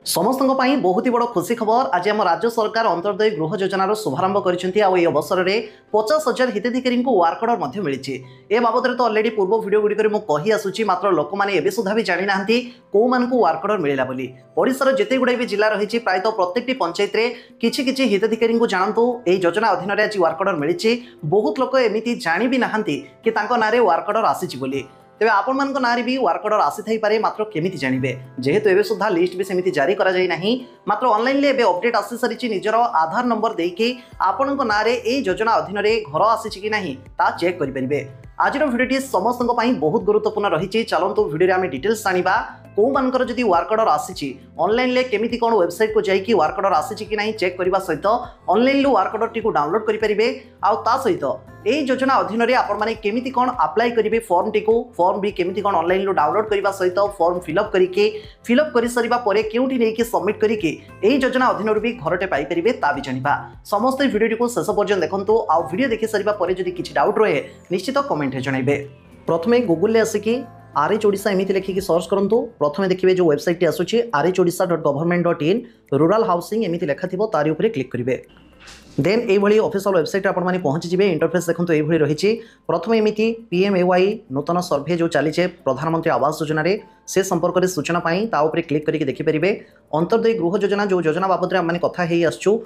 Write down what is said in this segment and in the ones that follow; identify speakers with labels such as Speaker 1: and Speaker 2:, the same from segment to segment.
Speaker 1: समस्त बहुत ही बड़ खुशी खबर। आज आम राज्य सरकार अंत्योदय गृह योजनार शुभारंभ कर अवसर में 50,000 हिताधिकारी वार्क ऑर्डर मिली। ए बाबद तो अलरेडी पूर्व भिडियो गुड़िक कही आसूँ, मात्र लोक मैंने सुधा भी जानी ना कौ मान वार्क ऑर्डर मिलला बोली। ओडिशार जिते गुड़ाई भी जिला रही प्रायतः प्रत्येक पंचायत में किछि हिताधिकारी जानतु ये योजना अधीन आज वार्क ऑर्डर मिली। बहुत लोक एमती जानी भी ना कि ना वार्क ऑर्डर आसी बोली। तेज आपण मान ना भी वार्क ऑर्डर आसी थाई पारे, मात्र केमिति जानिबे जेहेतु एबे सुधा लिस्ट भी सेमिति जारी करा जाई नाही। मात्र ऑनलाइन ले एबे अपडेट आसी सारिछि। निजर आधार नंबर देके आपण को नारे ए योजना अधीन रे घर आसी कि नाही ता चेक करि परिबे। आज भिडियोटी समस्त बहुत गुरुत्वपूर्ण रही। चलतु भिडियो आम डिटेल्स जानिबा कौ मानकर जदि वार्क ऑर्डर आसी ऑनलाइन ले केमिति कोन वेबसाइट को जाइकी वार्क ऑर्डर आसी कि नाही चेक करबा सहित ऑनलाइन वार्क ऑर्डर टी को डाउनलोड करि परिबे। आ ता सहित ए योजना अधीन रे आपण माने केमिति कोन अप्लाई करिवे फॉर्म टी को फॉर्म भी केमिति कोन ऑनलाइन लो डाउनलोड करबा सहित फॉर्म फिलअप करि सरिबा परे केउठी नै कि सबमिट करिके ए योजना अधीन रे भी घरटे पाई परिबे ता भी जानिबा। समस्त भिडियो को शेष पर्यंत देखंतु। आ भिडियो देखि सरिबा परे जदि किछि डाउट रहे निश्चित कमेंट रे जणाइबे। प्रथमे गूगल ले आसिकी RH ओडिशा एमती लिखिकी सर्च करंतु। प्रथमे देखिए जो वेबसाइट टी आसुची rhodisha.government.in रूरल हाउसिंग एमती लेखा थिबो तारि उपरे क्लिक करिवे। देन ये ऑफिशियल वेबसाइट आपण माने पहुंची जिवे। इंटरफेस देखंतु एभଳି रहिछि। प्रथमे एमती PMAY नूतन सर्वे जो चलीचे प्रधानमंत्री आवास योजना रे से संपर्क में सूचना पाई ता उपरे क्लिक करके देखि परिबे। अंत्योदय गृह योजना जो योजना बाबद रे माने कथा हेई आछू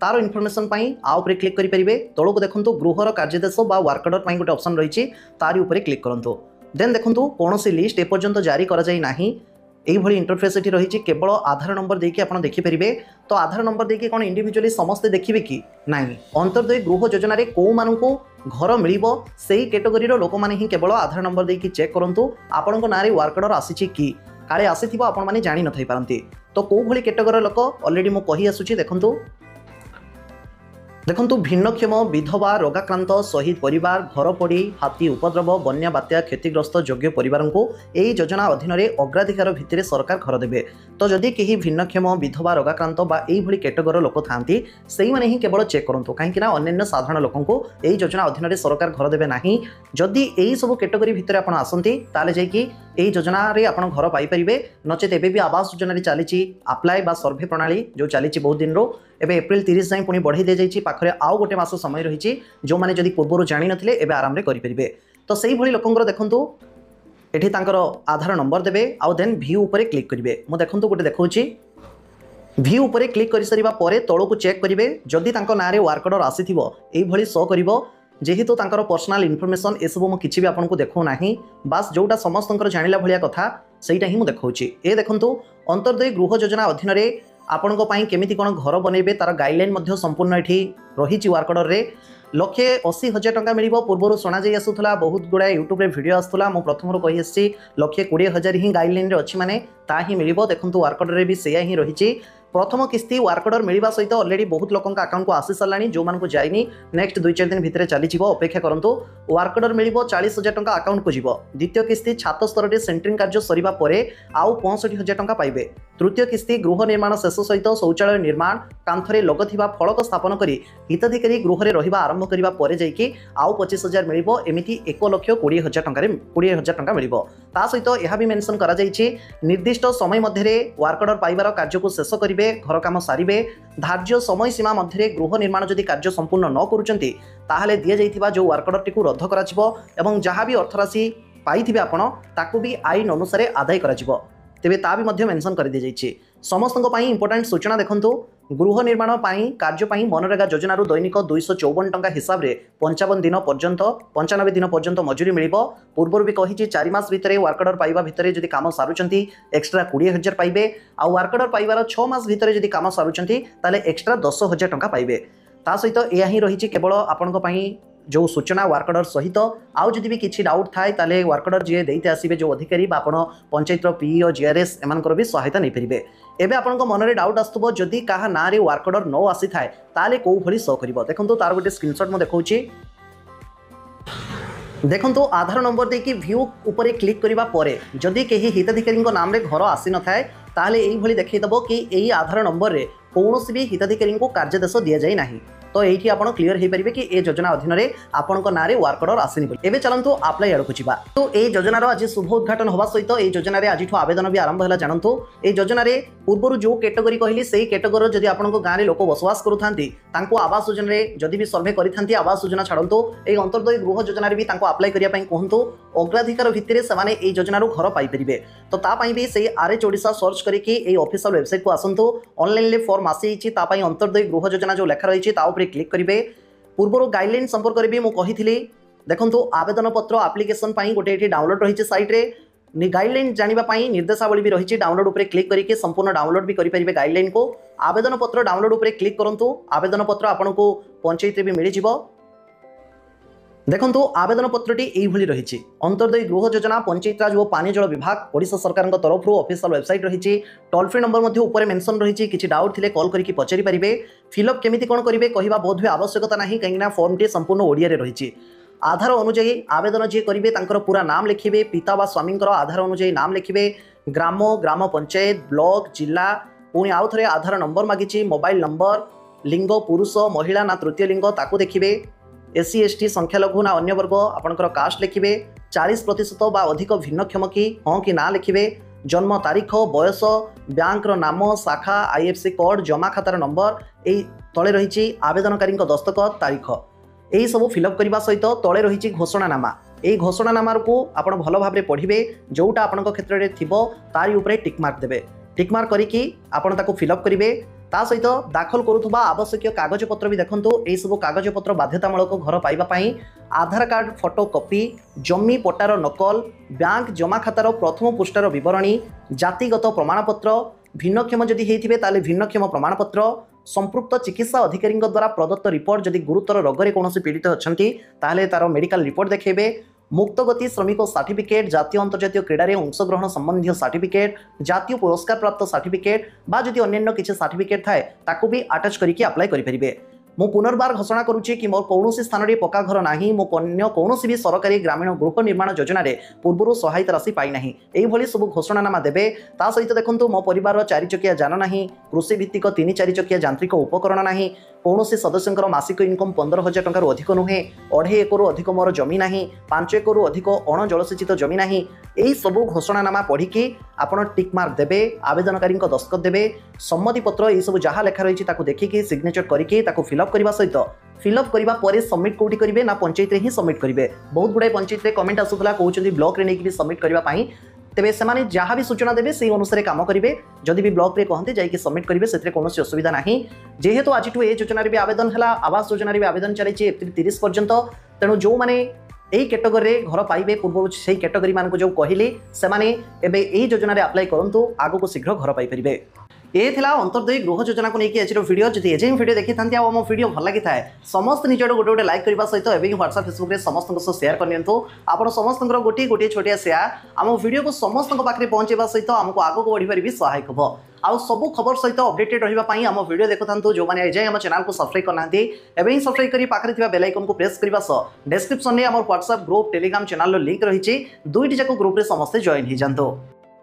Speaker 1: तार इनफॉरमेशन पाई आ उपरे क्लिक करि परिबे। तळको देखंतु गृहर कार्यदेश बा वर्क ऑर्डर पाई गोटे ऑप्शन रहिछि तारि उपरे क्लिक करंतु। देन देखंतु कोनोसी लिस्ट एपर्यंत जारी करा जाई नाही। यही इंटरफेस ये रही केवल आधार नंबर देके आप देखिपारे। तो आधार नंबर देके कौन इंडिविजुअली समस्ते देखिए कि नहीं अंत्योदय गृह योजना रे को मानू घर मिलिबो सेही कैटेगरी रो लोक माने ही केवल आधार नंबर देके चेक करंतु आपण को नारे वर्क ऑर्डर आसी कि काले आसीथिबो आपण माने जानि न थई पारंती। तो को भली कैटेगरी लोक ऑलरेडी मो कहि आसुची। देखंतु भिन्नक्षम विधवा रोगाक्रांत शहीद परिवार घर पड़ी हाथी उपद्रव बन्या बात्या क्षतिग्रस्त योग्य परिवार को यही योजना अधीन में अग्राधिकार भित्तिरे सरकार घर देबे। तो जदि कहीं भिन्नक्षम विधवा रोगाक्रांत बा एई भली कैटेगरी लोक थांती सेही माने ही केवल चेक करंतु, काहेकि ना अन्य साधारण लोकन को यही योजना अधीन में सरकार घर देबे नाही। जदि एई सब कैटेगरी भित्तिरे आपण आसंती ताले जाईकी एई योजना रे आपण घर पाई परिबे। नचेत एबे भी आवास योजना रे चलीची अप्लाई बा सर्वे प्रणाली जो चलीची बहुत दिन रो एबे एप्रिल 30 जाए पुणी बढ़ाई दि जाइए। पाखरे आउ गोटे मास समय रही जो मैंने जदि पूर्व जानी नथिले एबे आराम रे करि परिबे। तो सेही भली लोकंकर देखंतु एठी तांकर आधार नंबर देबे आउ देन व्यू ऊपर क्लिक करिवे। मो देखंतु गोटे देखौची व्यू ऊपर क्लिक करि सरिबा परे तळको चेक करिवे। जदि तांको नारे वर्क ऑर्डर आसीथिबो एई भली शो करिवो। जेहेतु तांकर पर्सनल इनफॉरमेशन ए सब मो किछि भी आपनको देखौ नाही, बास जोटा समस्तंकर जानिला भलिया कथा सेईटा ही मो देखौची। ए देखंतु अंत्योदय गृह योजना अधीन रे आपण केमिति कोन घर बनइबे तार गाइडलाइन मध्य संपूर्ण एठी रही वर्क ऑर्डर रे। 1,80,000 टंका मिलिबो। पूर्व शुणा जाई आसुथला बहुत गुडा यूट्यूब रे वीडियो आसुथला। मो प्रथमरो कहि आसी 1,20,000 ही गाइडलाइन रे अछि माने ता ही मिलिबो। देखंतु वर्क ऑर्डर रे भी सेया ही रही। प्रथम किस्ती वर्क ऑर्डर मिलवा सहित ऑलरेडी बहुत लोक अकाउंट को आसी सारानी। जो मान को जाइनी नेक्स्ट 2-4 दिन भितर चली अपेक्षा करंतु। वर्क ऑर्डर मिलिबो 40,000 टंका अकाउंट को जीवो। द्वितीय किस्ती छात स्तर रे सेंटरिंग कार्य सरिबा परे आउ 65,000 टंका पाइबे। तृतीय किस्ती गृह निर्माण शेष सहित शौचालय निर्माण कांथरे लगथिबा फलक स्थापन करी हिताधिकारी गृह रे रहिबा आरंभ करिबा परे जाइकी आउ 25,000 मिलिबो। एमिति 1,20,000 टंका रे 20,000 टंका मिलिबो। ता सहित यह भी मेंशन करा जाइछि निर्दिष्ट समय मध्य वर्क ऑर्डर पाइबार कार्य को शेष करिवे, घर काम सारिबे। धार्य समय सीमा मध्य गृह निर्माण जदि कार्य संपूर्ण न करूचंती ताहले दिया जाइथिबा जो वर्क ऑर्डर टिकु रद्द कराजिबो एवं जहाँ भी अर्थराशि पाइथिबे आपण ताकू भी आईन अनुसार आदाय कराजिबो। तेबे ता भी मध्य मेंशन कर दी जाइछि। समस्तଙ୍କ ପାଇଁ इंपोर्टेंट सूचना देखंतु। गृह निर्माण पाई कार्य पाई मनरेगा योजना दैनिक 254 टंका हिसाब रे 55 दिन पर्यंत 95 दिन पर्यंत मजूरी मिलिबो। पूर्व भी कही 4 मास भितर वर्क ऑर्डर पाइबा भितर जदि काम सारुचंती एक्स्ट्रा 20,000 पाइबे। आ वर्क ऑर्डर पाइबार 6 मास भितर जदि काम सारुचंती ताले एक्स्ट्रा 10,000 टंका पाइबे। ता सहित एया ही रही केवल आपनक पई जो सूचना वर्क ऑर्डर सहित आउ जदि भी किछि डाउट थाए ताले वर्क ऑर्डर जे देते आसीबे जो अधिकारी बा आपण पंचायत PO GRS एमानकर भी सहायता नै परिबे। एबे आपनक मन रे डाउट आस्तबो जदि काहा ना रे वर्क ऑर्डर न आसी थाए ताले को भली शो करिवो। देखंतु तार गोटे स्क्रीनशॉट मो देखौची। देखंतु आधार नंबर देकी व्यू ऊपर क्लिक करिबा परे जदि केही हिताधिकारी नाम रे घर आसी न थाए ताले एई भली देखै दबो कि एई आधार नंबर रे कोनोसी भी हिताधिकारी को कार्यदेश दिया जाय नाही। तो ये आप क्लीयर हो पारे कि ए योजना अधीन में आपंक ना वर्क अर्डर आसनी। एवं चलतु आप्लाई आड़ को जावा। तो ये योजनार आज शुभ उद्घाटन होगा सहित ये योजन आज आवेदन भी आरंभ है। जानतु ये योजन पूर्व जो कैटेगरी कहली से कैटेगरी जदि आप गाँव में लोक बसवास करूँ आवास योजन जदि भी सर्वे करते आवास योजना छाड़ू ये अंतर्दय गृह योजन भी आप्लाई करने कहतु अग्राधिकार भित्तिर से योजनार घर पाइपर। तो तापाई भी से RH ओडिशा सर्च करके ऑफिशियल वेबसाइट को आसतु ऑनलाइन फॉर्म आसी अंतर्दय गृह योजना जो लेखा रही क्लिक करेंगे। पूर्व गाइडलाइन संपर्क में मुझे देखो आवेदन पत्र आप्लिकेसन गोटे डाउनलोड रही सैट्रे गाइडलाइन जानापी निर्देशावली भी रही डाउनलोड उपर क्लिक करके संपूर्ण डाउनलोड भी करेंगे गाइडलाइन को। आवेदन पत्र डाउनलोड उपर क्लिक करूँ आवेदन पत्र आपको पंचायत भी मिल जाव। देखो आवेदन पत्रटी यही रही अंतर्दय गृह योजना पंचायतराज और पानी जल विभाग ओडिशा सरकार तरफ ऑफिशियल वेबसाइट रही टोल फ्री नंबर ऊपर मेंशन रही किसी डाउट थे कॉल करके पचारि पारे। फिलअप केमिति कौन करेंगे कहवा बोध हुए आवश्यकता नहीं कहीं फॉर्मटी संपूर्ण ओडिया रही। आधार अनुजाई आवेदन जी करेंगे पूरा नाम लिखे पिता व स्वामी आधार अनुजाई नाम लिखे ग्राम ग्राम पंचायत ब्लॉक जिला पुणी आउ थे आधार नंबर मागिची मोबाइल नंबर लिंग पुरुष महिला ना तृतीय लिंग ताकू देखिए SC ST संख्यालघु ना अन्य वर्ग आपणकर कास्ट लिखे 40% बा अधिक भिन्नक्षम कि हाँ कि ना लिखे जन्म तारीख बयस बैंक नाम शाखा IFSC कोड जमा खातार नंबर यही तले रही आवेदनकारी दस्तखत तारीख यही सब फिलअप करने सहित तले रही घोषणानामा। यही घोषणानामा को आप भल भाव पढ़े जोटा आपण क्षेत्र में थी तारी उपरे टिकमार्क देवे। टिकमार्क करके आपड़ फिलअप करेंगे ता सहित दाखल करुवा आवश्यक कागजपत्र भी देखो यही सब कागजपत्र बाध्यतामूलक घर पाइबापी आधार कार्ड फोटो कॉपी जमी पट्टार नकल बैंक जमा खातार प्रथम पृष्ठार विवरणी जातिगत प्रमाणपत्र भिन्नक्षम जदि होइथिबे ताले भिन्नक्षम प्रमाणपत्र संपृक्त चिकित्सा अधिकारी द्वारा प्रदत्त रिपोर्ट जदि गुरुतर रोगरे कौन पीड़ित अच्छा ताले तार मेडिकल रिपोर्ट देखेबे मुक्तगति श्रमिक सर्टिफिकेट जातीय अंतर्जातीय क्रीडारे अंशग्रहण संबंधी सर्टिफिकेट जातीय पुरस्कार प्राप्त सर्टिफिकेट बा जदि अन्य किसी सर्टिफिकेट थाए ताकू भी अटैच करके अप्लाई करेंगे। मु पुनर्बार घोषणा करुच्ची कि मोर कौन स्थान में पक्का घर ना मो कौन भी सरकारी ग्रामीण गृह निर्माण योजन पूर्व सहायता राशि पाईना यही सब घोषणानामा देवे। ता सहित देखो मो परिवार 4 चकिया जान ना कृषि भित्तिक 3-4 चकिया यांत्रिक उपकरण ना कौन सदस्यंकर मासिक इनकम 15,000 टंकार अधिक नुहे 2.5 एकरु अधिक मोर जमी ना 5 एकरु अधिक अण जलसेचित जमी ना यही सब घोषणानामा पढ़ी आपड़ टिकमार्क देवे आवेदनकारी दस्तखत देवे सम्मति पत्र ये सब जहाँ लेखा रही देखिए सिग्नेचर करके फिलअप करने सहित फिलअप करने सबमिट कौटी करेंगे ना पंचायत ही सबमिट करेंगे। बहुत गुड़ाई पंचायत कमेंट आसूला कहते ब्लॉक रे नहीं सबमिट करने तेरे से जहाँ भी सूचना देवे से अनुसार काम करेंगे जदि भी ब्लॉक रे कहते जाकि सबमिट करेंगे से कौन असुविधा ना जेहेतु आज ये योजन भी आवेदन है आवास योजन भी आवेदन चली एप्रिल 30 पर्यंत तेणु जो मैंने यही कैटेगरी घर पाइबे पूर्व से कैटेगरी मान जो कहली से योजन अप्लाई करूँ आग को शीघ्र घर पाइपर। ये थिला अंतर्दय गृह योजना को लेकिन आज वीडियो जब एजे वीडियो देखी था आम वीडियो भल लगी था समस्त निजर गोटे गोटे लाइक करने सहित व्हाट्सएप फेसबुक में समस्त सेयार करनी आप समस्त गोटे गोटे छोटिया सेयार आम वीडियो को समस्त पाखे पहुँचा सहित आमको आगक बढ़ार भी सहायक हम आउ सब खबर सहित अपडेटेड रही आम वीडियो देखु जो मैंने एजाए आम चैनल को सब्सक्राइब करना एवं सब्सक्राइब कर पाखे बेल आइकन को प्रेस करने सह डिस्क्रिप्शन में आम WhatsApp group Telegram channel link रही 2टी जाक ग्रुप में समस्ते जॉइन हो जातु।